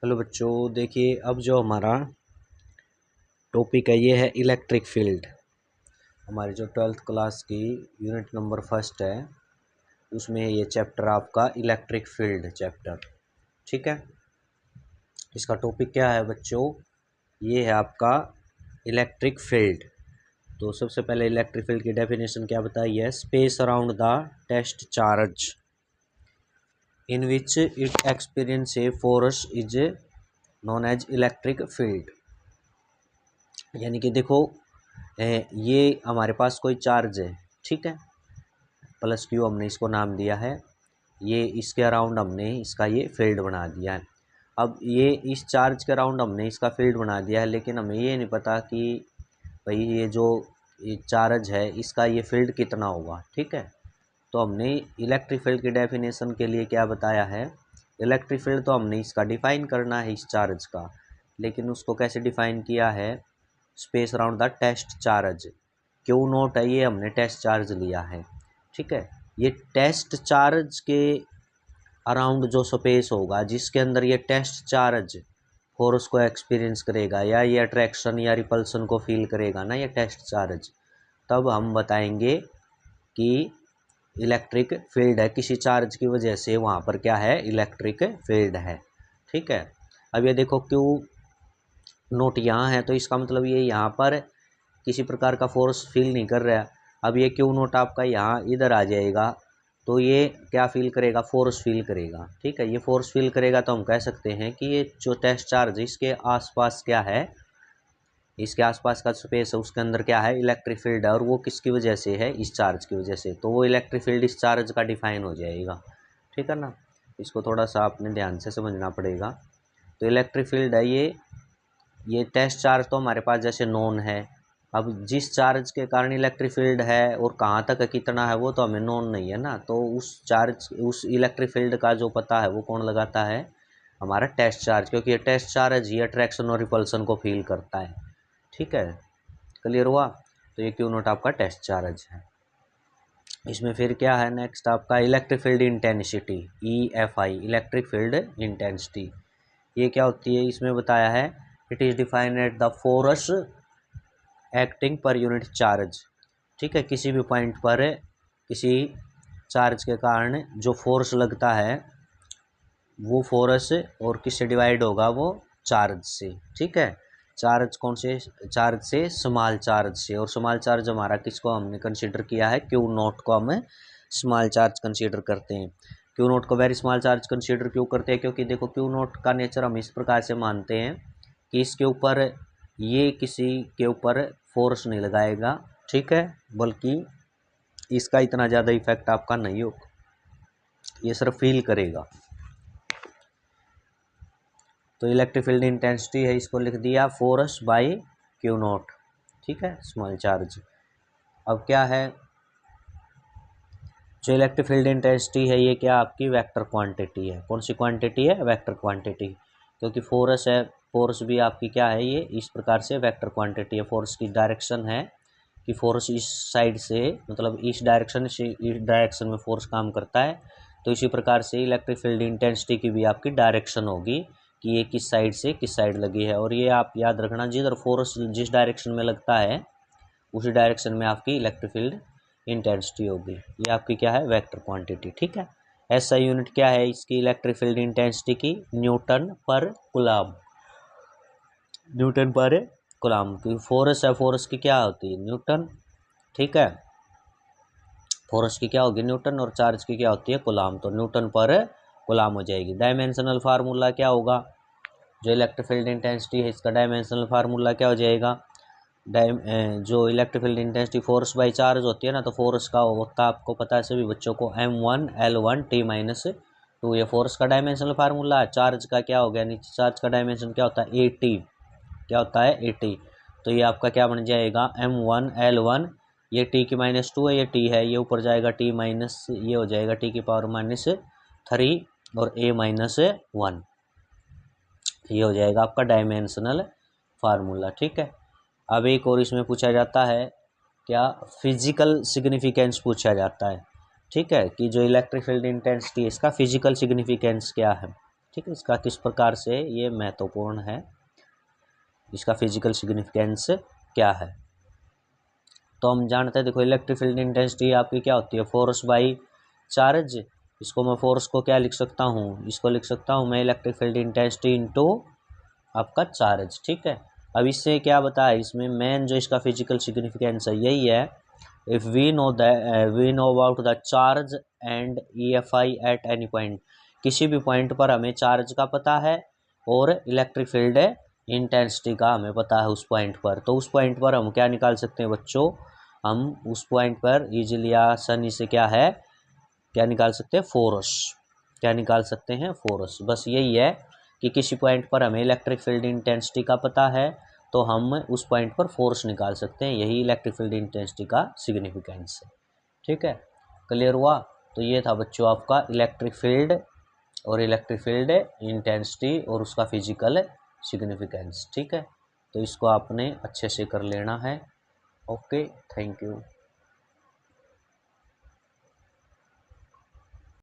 Hello बच्चों, देखिए अब जो हमारा टॉपिक है ये है इलेक्ट्रिक फील्ड। हमारी जो 12th क्लास की यूनिट नंबर फर्स्ट है उसमें ये चैप्टर आपका इलेक्ट्रिक फील्ड चैप्टर। ठीक है, इसका टॉपिक क्या है बच्चों? ये है आपका इलेक्ट्रिक फील्ड। तो सबसे पहले इलेक्ट्रिक फील्ड की डेफिनेशन क्या बताई है? Space around the test charge in which it experience a force is known as electric field. यानी कि देखो, ये हमारे पास कोई चार्ज है, ठीक है, प्लस क्यू हमने इसको नाम दिया है। ये इसके अराउंड हमने इसका ये फील्ड बना दिया है। अब ये इस चार्ज के अराउंड हमने इसका फील्ड बना दिया है, लेकिन हमें ये नहीं पता कि भाई ये जो ये चार्ज है इसका ये फील्ड कितना होगा। ठीक है, तो हमने इलेक्ट्रिक फील्ड की डेफिनेशन के लिए क्या बताया है? इलेक्ट्रिक फील्ड तो हमने इसका डिफाइन करना है इस चार्ज का, लेकिन उसको कैसे डिफाइन किया है? Space around the test charge. Q note है, ये हमने टेस्ट चार्ज लिया है। ठीक है, ये टेस्ट चार्ज के अराउंड जो स्पेस होगा जिसके अंदर ये टेस्ट चार्ज फोर्स को एक्सपीरियंस करेगा या ये अट्रैक्शन या रिपल्सन को फील करेगा ना, ये टेस्ट चार्ज, तब हम बताएंगे कि इलेक्ट्रिक फील्ड है। किसी चार्ज की वजह से वहाँ पर क्या है? इलेक्ट्रिक फील्ड है। ठीक है, अब ये देखो क्यू नोट यहाँ है, तो इसका मतलब ये यहाँ पर किसी प्रकार का फोर्स फील नहीं कर रहा है। अब ये क्यू नोट आपका यहाँ इधर आ जाएगा, तो ये क्या फील करेगा? फोर्स फील करेगा। ठीक है, ये फोर्स फील करेगा तो हम कह सकते हैं कि ये जो टेस्ट चार्ज इसके आसपास क्या है, इसके आसपास का स्पेस है उसके अंदर क्या है? इलेक्ट्रिक फील्ड है। और वो किसकी वजह से है? इस चार्ज की वजह से। तो वो इलेक्ट्रिक फील्ड इस चार्ज का डिफाइन हो जाएगा। ठीक है ना, इसको थोड़ा सा आपने ध्यान से समझना पड़ेगा। तो इलेक्ट्रिक फील्ड है ये टेस्ट चार्ज तो हमारे पास जैसे नोन है। अब जिस चार्ज के कारण इलेक्ट्रिक फील्ड है और कहाँ तक कितना है वो तो हमें नोन नहीं है ना, तो उस इलेक्ट्रिक फील्ड का जो पता है वो कौन लगाता है? हमारा टेस्ट चार्ज, क्योंकि ये टेस्ट चार्ज ही अट्रैक्शन और रिपल्सन को फील करता है। ठीक है, क्लियर हुआ? तो ये क्यू नोट आपका टेस्ट चार्ज है। इसमें फिर क्या है नेक्स्ट आपका? Electric field intensity, EFI, electric field intensity. ये क्या होती है? इसमें बताया है it is defined at the force acting per unit charge. ठीक है, किसी भी पॉइंट पर किसी चार्ज के कारण जो फोर्स लगता है वो फोर्स और किससे डिवाइड होगा? वो चार्ज से। ठीक है, चार्ज कौन से? चार्ज से, स्मॉल चार्ज से। और स्मॉल चार्ज हमारा किसको हमने कंसीडर किया है? क्यू नोट को हम स्मॉल चार्ज कंसीडर करते हैं। क्यू नोट को वेरी स्मॉल चार्ज कंसीडर क्यों करते हैं? क्योंकि देखो क्यू नोट का नेचर हम इस प्रकार से मानते हैं कि इसके ऊपर ये किसी के ऊपर फोर्स नहीं लगाएगा, ठीक है, बल्कि इसका इतना ज़्यादा इफेक्ट आपका नहीं होगा, ये सिर्फ फील करेगा। तो इलेक्ट्रिक फील्ड इंटेंसिटी है, इसको लिख दिया फोर्स बाय क्यू नोट। ठीक है, स्मॉल चार्ज। अब क्या है? जो इलेक्ट्रिक फील्ड इंटेंसिटी है ये क्या आपकी वेक्टर क्वांटिटी है। कौन सी क्वांटिटी है? Vector quantity. क्योंकि फोर्स है, फोर्स भी आपकी क्या है? ये इस प्रकार से वेक्टर क्वांटिटी है। फोर्स की डायरेक्शन है कि फोर्स इस साइड से, मतलब इस डायरेक्शन से इस डायरेक्शन में फोर्स काम करता है। तो इसी प्रकार से इलेक्ट्रिक फील्ड इंटेंसिटी की भी आपकी डायरेक्शन होगी कि ये किस साइड से किस साइड लगी है। और ये आप याद रखना, जिधर फोर्स जिस डायरेक्शन में लगता है उसी डायरेक्शन में आपकी इलेक्ट्रिक फील्ड इंटेंसिटी होगी। ये आपकी क्या है? Vector quantity. ठीक है, ऐसा यूनिट क्या है इसकी इलेक्ट्रिक फील्ड इंटेंसिटी की? न्यूटन पर कूलम। न्यूटन पर कूलम की फोर्स है, फोर्स की क्या होती है? न्यूटन। ठीक है, फोर्स की क्या होगी? न्यूटन। और चार्ज की क्या होती है? कूलम। तो न्यूटन पर कूलम हो जाएगी। डायमेंशनल फार्मूला क्या होगा? जो इलेक्ट्रिक फील्ड इंटेंसिटी है इसका डायमेंशनल फार्मूला क्या हो जाएगा? जो electric field intensity force by charge होती है ना, तो फोर्स का होता आपको पता है सभी बच्चों को, M1L1T-2। ये फोर्स का डायमेंशनल फार्मूला है। चार्ज का क्या हो गया? नीचे चार्ज का डायमेंशन क्या होता है? AT। क्या होता है? AT। तो ये आपका क्या बन जाएगा? M1L1, ये T की -2 है, ये T है, ये ऊपर जाएगा T माइनस, ये हो जाएगा T की पावर -3 और A-1, ये हो जाएगा आपका डायमेंशनल फार्मूला। ठीक है, अब एक और इसमें पूछा जाता है क्या? फिजिकल सिग्निफिकेंस पूछा जाता है। ठीक है, कि जो इलेक्ट्रिक फील्ड इंटेंसिटी है इसका फिजिकल सिग्निफिकेंस क्या है। ठीक है, इसका किस प्रकार से ये महत्वपूर्ण है, इसका फिजिकल सिग्निफिकेंस क्या है। तो हम जानते हैं, देखो इलेक्ट्रिक फील्ड इंटेंसिटी आपकी क्या होती है, फोर्स बाई चार्ज। इसको मैं फोर्स को क्या लिख सकता हूँ, इसको लिख सकता हूँ मैं इलेक्ट्रिक फील्ड इंटेंसिटी इनटू आपका चार्ज। ठीक है, अब इससे क्या बताया, इसमें मेन जो इसका फिजिकल सिग्निफिकेंस है यही है, if we know about the charge and EFI at any point, किसी भी पॉइंट पर हमें चार्ज का पता है और इलेक्ट्रिक फील्ड इंटेंसिटी का हमें पता है उस पॉइंट पर, तो उस पॉइंट पर हम क्या निकाल सकते हैं बच्चों, हम उस पॉइंट पर इजीली आसानी से क्या निकाल सकते हैं, फोर्स, क्या निकाल सकते हैं, फोर्स। बस यही है कि किसी पॉइंट पर हमें इलेक्ट्रिक फील्ड इंटेंसिटी का पता है तो हम उस पॉइंट पर फोर्स निकाल सकते हैं, यही इलेक्ट्रिक फील्ड इंटेंसिटी का सिग्निफिकेंस है। ठीक है, क्लियर हुआ। तो ये था बच्चों आपका इलेक्ट्रिक फील्ड और इलेक्ट्रिक फील्ड इंटेंसिटी और उसका फिजिकल सिग्निफिकेंस। ठीक है, तो इसको आपने अच्छे से कर लेना है। Okay, thank you.